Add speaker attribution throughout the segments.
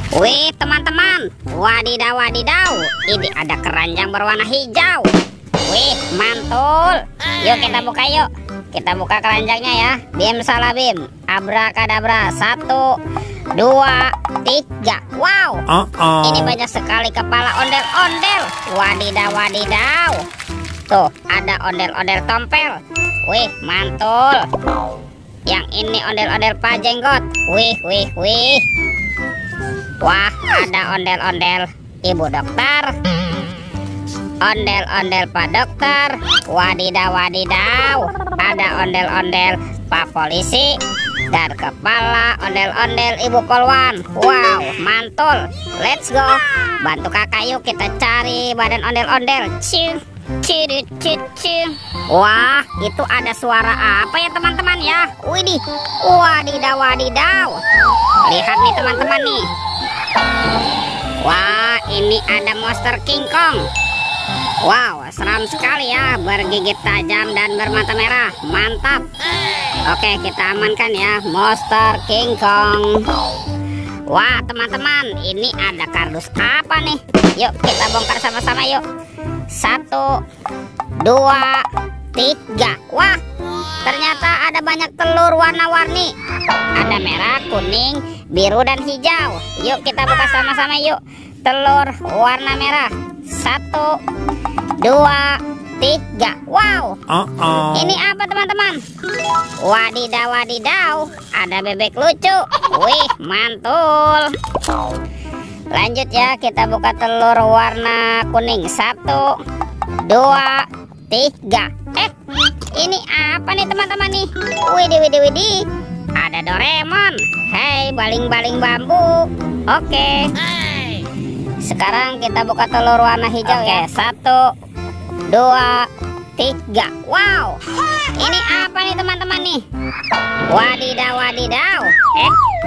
Speaker 1: Wih teman-teman, wadidaw wadidaw, ini ada keranjang berwarna hijau. Wih mantul. Yuk kita buka yuk. Kita buka keranjangnya ya. Bim salah bim, abrakadabra. 1, 2, 3. Wow, ini banyak sekali kepala ondel-ondel. Wadidaw wadidaw. Tuh ada ondel-ondel tompel. Wih mantul. Yang ini ondel-ondel Pak Jenggot. Wih wih wih. Wah, ada ondel-ondel Ibu Dokter, ondel-ondel Pak Dokter. Wadidaw wadidaw, ada ondel-ondel Pak Polisi dan kepala ondel-ondel Ibu Polwan. Wow, mantul. Let's go. Bantu kakak yuk kita cari badan ondel-ondel. Ciu. Wah, itu ada suara apa ya teman-teman ya? Widih, wadidaw wadidaw. Lihat nih teman-teman nih. Wah, ini ada monster King Kong. Wow, seram sekali ya, bergigit tajam dan bermata merah. Mantap. Oke, kita amankan ya monster King Kong. Wah teman-teman, ini ada kardus apa nih? Yuk kita bongkar sama-sama yuk. 1, 2, 3. Wah, ternyata ada banyak telur warna-warni. Ada merah, kuning, biru, dan hijau. Yuk kita buka sama-sama yuk. Telur warna merah. 1, 2, 3. Wow, ini apa teman-teman? Wadidaw wadidaw, ada bebek lucu. Wih mantul. Lanjut ya, kita buka telur warna kuning. 1, 2, 3. Ini apa nih teman-teman nih? Widih widih widih, ada Doraemon. Hei, baling-baling bambu. Oke. Sekarang kita buka telur warna hijau ya. 1, 2, 3. Wow, ini apa nih teman-teman nih? Wadidaw wadidaw.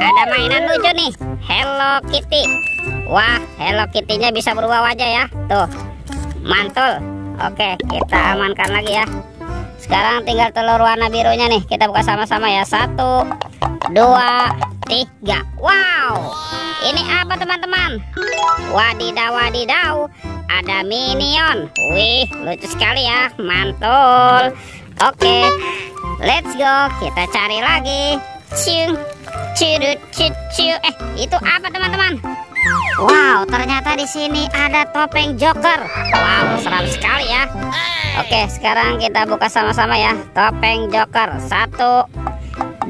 Speaker 1: Ada mainan lucu nih, Hello Kitty. Wah, Hello Kitty-nya bisa berubah wajah ya. Tuh, mantul. Oke, kita amankan lagi ya. Sekarang tinggal telur warna birunya nih. Kita buka sama-sama ya. 1, 2, 3. Wow, ini apa teman-teman? Wadidaw wadidaw, ada Minion. Wih, lucu sekali ya. Mantul. Oke, let's go. Kita cari lagi. Ciu. Itu apa teman-teman? Wow, ternyata di sini ada topeng Joker. Wow, seram sekali ya. Oke, sekarang kita buka sama-sama ya. Topeng Joker. 1,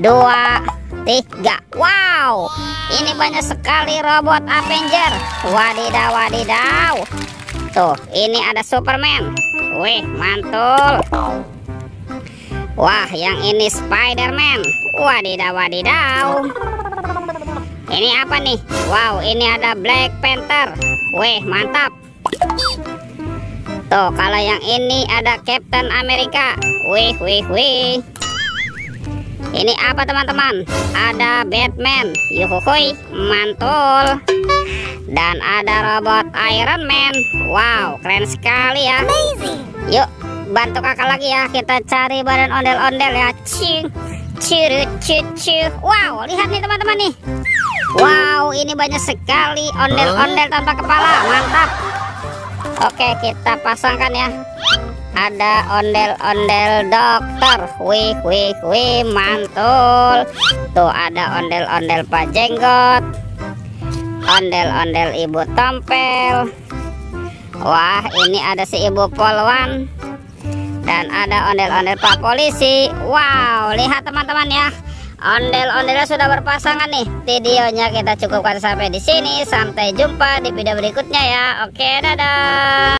Speaker 1: 2, 3. Wow, ini banyak sekali robot Avenger. Wadidaw wadidaw. Tuh, ini ada Superman. Wih, mantul. Wah, yang ini Spider-Man. Wadidaw wadidaw. Ini apa nih? Wow, ini ada Black Panther. Wih, mantap. Tuh, kalau yang ini ada Captain America. Wih wih wih. Ini apa teman-teman? Ada Batman. Yuhuhuy, mantul. Dan ada robot Iron Man. Wow, keren sekali ya. Amazing. Yuk, bantu kakak lagi ya. Kita cari badan ondel-ondel ya. Wow, lihat nih teman-teman nih. Wow, ini banyak sekali ondel-ondel tanpa kepala. Mantap. Oke, kita pasangkan ya. Ada ondel-ondel dokter. Wih wih wih, mantul. Tuh ada ondel-ondel Pak Jenggot, ondel-ondel Ibu Tompel. Wah, ini ada si Ibu Polwan. Dan ada ondel-ondel Pak Polisi. Wow, lihat teman-teman ya. Ondel-ondelnya sudah berpasangan nih. Videonya kita cukupkan sampai di sini. Sampai jumpa di video berikutnya ya. Oke, dadah.